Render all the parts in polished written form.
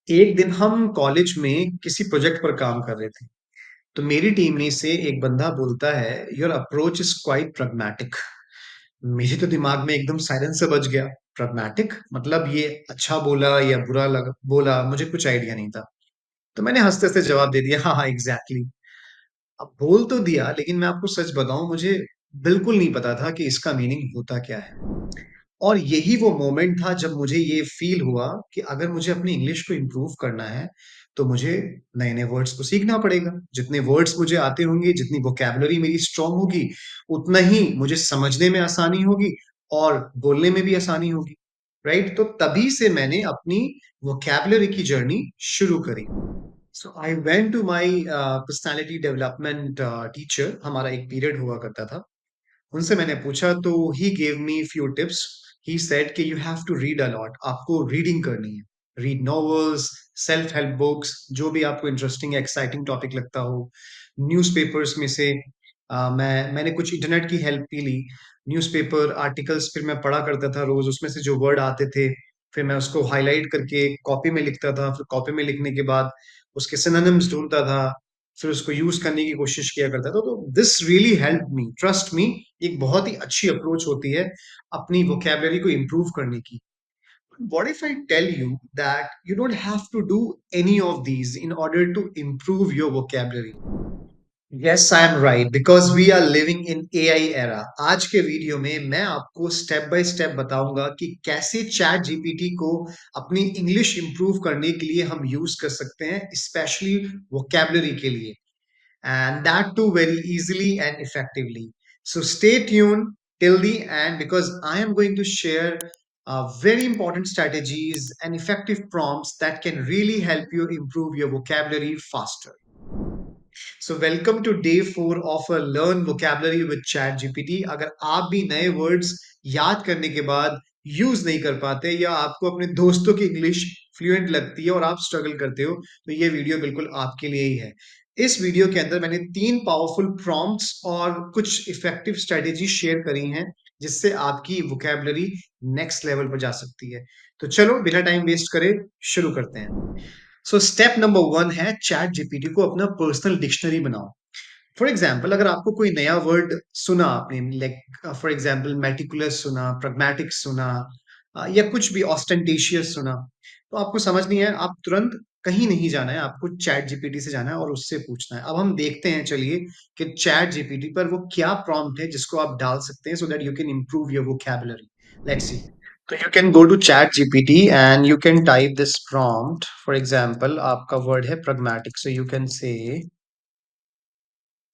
एक दिन हम कॉलेज में किसी प्रोजेक्ट पर काम कर रहे थे। तो मेरी टीम में से एक बंदा बोलता है, your approach is quite pragmatic. मेरे तो दिमाग में एकदम साइलेंस से बज गया। प्रैग्मैटिक मतलब ये अच्छा बोला या बुरा लगा बोला, मुझे कुछ आइडिया नहीं था। तो मैंने हंसते हंसते जवाब दे दिया, हाँ हाँ एग्जैक्टली। अब बोल तो दिया, लेकिन मैं आपको सच बताऊं, मुझे बिल्कुल नहीं पता था कि इसका मीनिंग होता क्या है। और यही वो मोमेंट था जब मुझे ये फील हुआ कि अगर मुझे अपनी इंग्लिश को इम्प्रूव करना है, तो मुझे नए-नए वर्ड्स को सीखना पड़ेगा। जितने वर्ड्स मुझे आते होंगे, जितनी वोकैब्युलरी मेरी स्ट्रांग होगी, उतना ही मुझे समझने में आसानी होगी और बोलने में भी आसानी होगी, राइट? तो तभी से मैंने अपनी वोकैब्युलरी की जर्नी शुरू करी। So I went to my personality development teacher. हमारा एक पीरियड हुआ करता था। उनसे मैंने पूछा तो he gave me few tips. He said कि you have to read a lot, आपको रीडिंग करनी है। Read novels, self help books, जो भी आपको इंटरेस्टिंग एक्साइटिंग टॉपिक लगता हो। न्यूज़पेपर्स में से मैंने कुछ इंटरनेट की हेल्प भी ली। न्यूज़पेपर आर्टिकल्स फिर मैं पढ़ा करता था रोज, उसमें से जो वर्ड आते थे फिर मैं उसको हाईलाइट करके कॉपी में लिखता था। फिर कॉपी में लिखने के बाद उसके सिनोनिम्स ढूंढता था, फिर उसको यूज करने की कोशिश किया करता था। तो this really help me, trust me. एक बहुत ही अच्छी अप्रोच होती है अपनी वोकैबुलरी को इम्प्रूव करने की। What if I tell you that you don't have to do any of these in order to improve your vocabulary? Yes, I am right because we are living in AI era. आज के video में मैं आपको step by step बताऊंगा कि कैसे chat GPT को अपनी इंग्लिश इंप्रूव करने के लिए हम यूज कर सकते हैं, स्पेशली वोकैबुलरी के लिए, and that too very easily and effectively. So stay tuned till the end because I am going to share very important strategies and effective prompts that can really help you improve your vocabulary faster. So welcome to day 4 of a learn vocabulary with ChatGPT. अगर आप भी नए words याद करने के बाद use नहीं कर पाते या आपको अपने दोस्तों की इंग्लिश फ्लुएंट लगती है और आप स्ट्रगल करते हो, तो ये वीडियो बिल्कुल आपके लिए ही है। इस वीडियो के अंदर मैंने 3 पावरफुल प्रॉम्प्ट्स और कुछ इफेक्टिव स्ट्रेटेजी शेयर करी हैं, जिससे आपकी वोकैबुलरी नेक्स्ट लेवल पर जा सकती है। तो चलो बिना टाइम वेस्ट करे शुरू करते हैं। सो स्टेप नंबर 1 है, चैट जीपीटी को अपना पर्सनल डिक्शनरी बनाओ। फॉर एग्जाम्पल, अगर आपको कोई नया वर्ड सुना आपने, लाइक फॉर एग्जाम्पल मेटिकुलस सुना, प्रग्मेटिक सुना, या कुछ भी ऑस्टेंटेशियस सुना, तो आपको समझ नहीं है, आप तुरंत कहीं नहीं जाना है, आपको चैट जीपीटी से जाना है और उससे पूछना है। अब हम देखते हैं, चलिए, कि चैट जीपीटी पर वो क्या प्रॉम्प्ट है जिसको आप डाल सकते हैं so that you can improve your vocabulary. Let's see. So you can go to chat gpt and you can type this prompt. For example, आपका word है pragmatic, so you can say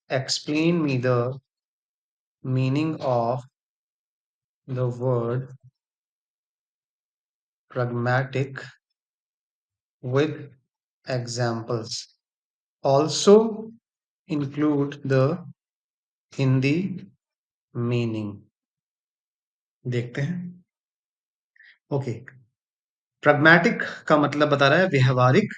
explain me the meaning of the word pragmatic with examples. Also include the Hindi meaning. देखते हैं। Okay, pragmatic का मतलब बता रहा है व्यवहारिक।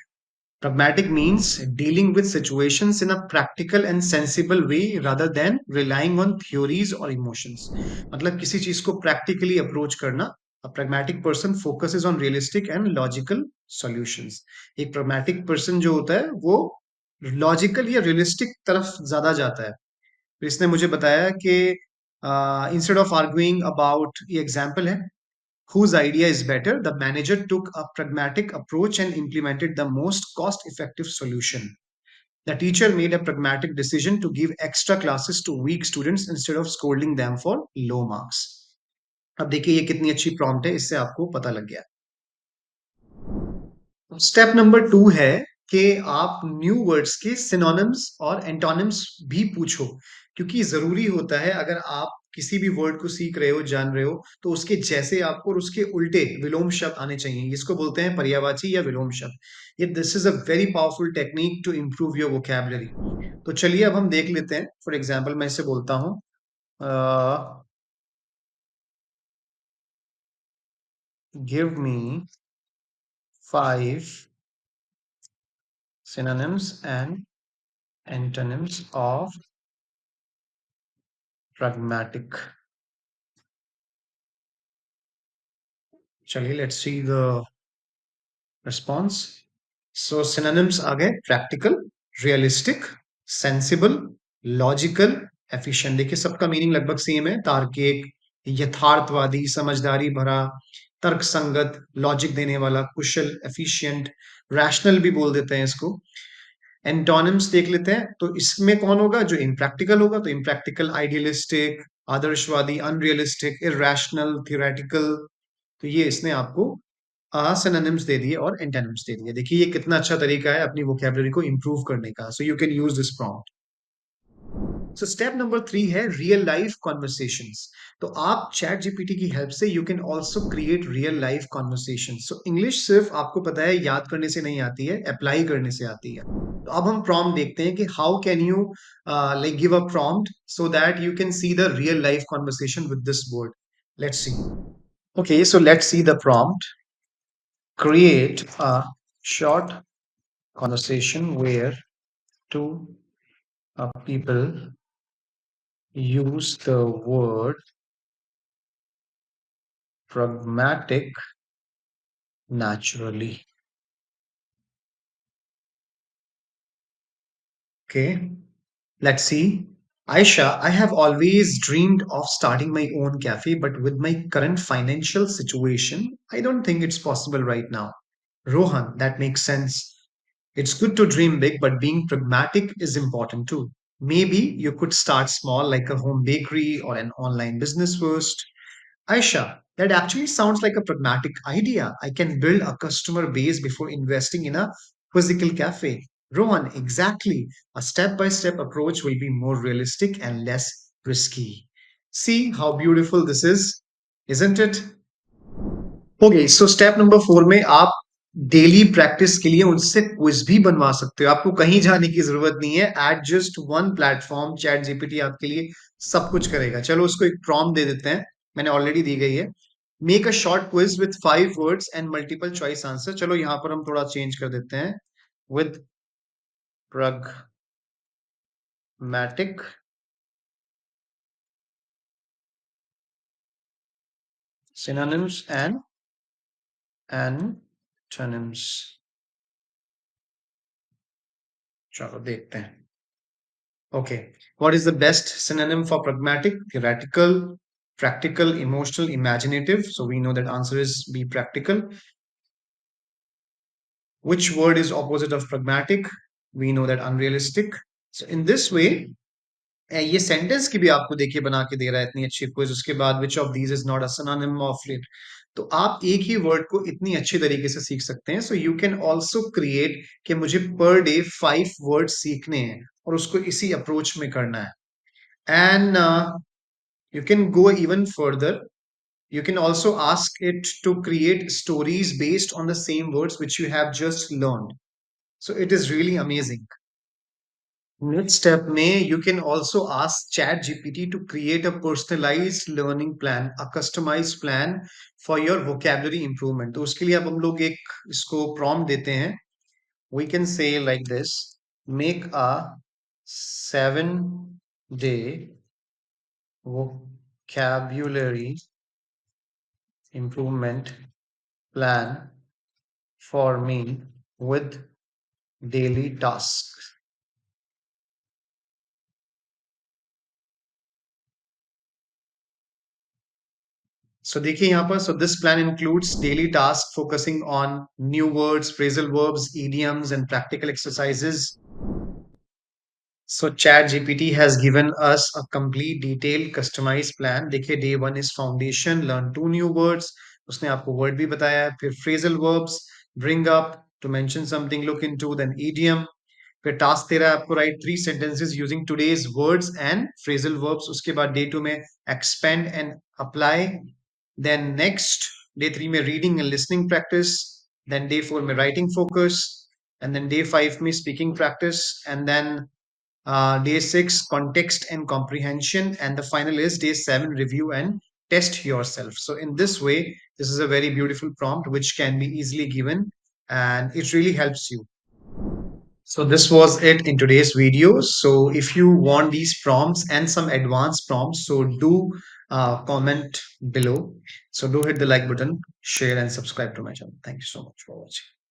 Pragmatic means dealing with situations in a practical and sensible way rather than relying on theories or emotions. मतलब किसी चीज को practically approach करना। A pragmatic person focuses on realistic and logical solutions. एक pragmatic person जो होता है वो logical या realistic तरफ ज्यादा जाता है। तो इसने मुझे बताया कि instead of arguing about, ये example है, whose idea is better, the manager took a pragmatic approach and implemented the most cost effective solution. The teacher made a pragmatic decision to give extra classes to weak students instead of scolding them for low marks. अब देखिए ये कितनी अच्छी prompt है, इससे आपको पता लग गया। स्टेप नंबर 2 है कि आप न्यू वर्ड्स के सिनोनिम्स और एंटोनिम्स भी पूछो, क्योंकि ज़रूरी होता है, अगर आप किसी भी वर्ड को सीख रहे हो, जान रहे हो, तो उसके जैसे आपको और उसके उल्टे विलोम शब्द आने चाहिए। इसको बोलते हैं पर्यायवाची या विलोम शब्द। ये this is a very powerful technique to improve your vocabulary. तो चलिए अब हम देख लेते हैं। फॉर एग्जाम्पल मैं इसे बोलता हूँ, give me 5 synonyms and antonyms of pragmatic. चलिए, let's see the response. So synonyms आ गए practical, realistic, sensible, logical, efficient. देखिए सबका मीनिंग लगभग सेम है। तार्किक, यथार्थवादी, समझदारी भरा, तर्कसंगत, लॉजिक देने वाला, कुशल, एफिशिएंट, रैशनल भी बोल देते हैं इसको। एंटोनिम्स देख लेते हैं, तो इसमें कौन होगा? जो इम्प्रैक्टिकल होगा, तो इम्प्रैक्टिकल, आइडियलिस्टिक, आदर्शवादी, अनरियलिस्टिक, इरैशनल, थियोरेटिकल। तो ये इसने आपको सिनोनिम्स दे दिए और एंटोनिम्स दे दिए। देखिए ये कितना अच्छा तरीका है अपनी वोकैबुलरी को इंप्रूव करने का। So you can use this prompt. So step number 3 है रियल लाइफ कॉन्वर्सेशंस। तो आप चैट जीपीटी की हेल्प से you can also create real life conversation. So English सिर्फ आपको पता है याद करने से नहीं आती है, अप्लाई करने से आती है। तो अब हम प्रॉम्प्ट देखते हैं कि how can you like give a prompt so that you can see the real life conversation with this word. Let's see. Okay, so let's see the prompt. Create a short conversation where two people use the word pragmatic naturally. Okay, let's see. Aisha, I have always dreamed of starting my own cafe, but with my current financial situation, I don't think it's possible right now. Rohan, that makes sense. It's good to dream big, but being pragmatic is important too. Maybe you could start small, like a home bakery or an online business first. Aisha, that actually sounds like a pragmatic idea. I can build a customer base before investing in a physical cafe. Rohan, exactly. A step by step approach will be more realistic and less risky. See how beautiful this is, isn't it? Okay, so step number 4 में आप daily practice के लिए उनसे quiz भी बनवा सकते हो। आपको कहीं जाने की जरूरत नहीं है। At just one platform ChatGPT आपके लिए सब कुछ करेगा। चलो उसको एक प्रॉम्प्ट दे देते हैं, मैंने ऑलरेडी दी गई है। Make a short quiz with 5 words and multiple choice answer. चलो यहाँ पर हम थोड़ा चेंज कर देते हैं, with pragmatic synonyms and antonyms। चलो देखते हैं। Okay. What is the best synonym for pragmatic? Theoretical, practical, emotional, imaginative. So we know that answer is be practical. Which word is opposite of pragmatic? We know that unrealistic. So in this way, ये sentence की भी आपको देखिए बना के दे रहा है इतनी अच्छी क्विज। उसके बाद which of these is not a synonym of it. तो आप एक ही वर्ड को इतनी अच्छी तरीके से सीख सकते हैं। So you can also create कि मुझे पर डे 5 वर्ड सीखने हैं और उसको इसी अप्रोच में करना है। And you can go even further. You can also ask it to create stories based on the same words which you have just learned. So it is really amazing. Next step may you can also ask Chat GPT to create a personalized learning plan, a customized plan for your vocabulary improvement. तो उसके लिए अब हम लोग एक इसको prompt देते हैं. We can say like this: make a 7-day vocabulary improvement plan for me with daily tasks. So देखिए यहाँ पर, so this plan includes daily tasks focusing on new words, phrasal verbs, idioms, and practical exercises. So Chat GPT has given us a complete detailed customized plan. देखिए day 1 is foundation, learn 2 new words. उसने आपको word भी बताया है। फिर phrasal verbs, bring up, to mention something, look into, then idiom. फिर task दे रहा है आपको write 3 sentences using today's words and phrasal verbs. उसके बाद डे 2 में expand and apply. Then next day 3 में reading and listening practice. Then day 4 में writing focus. And then day 5 में speaking practice. And then day 6 context and comprehension, and the final is day 7 review and test yourself. So in this way, this is a very beautiful prompt which can be easily given and it really helps you. So this was it in today's video. So if you want these prompts and some advanced prompts, so do comment below. So do hit the like button, share and subscribe to my channel. Thank you so much for watching.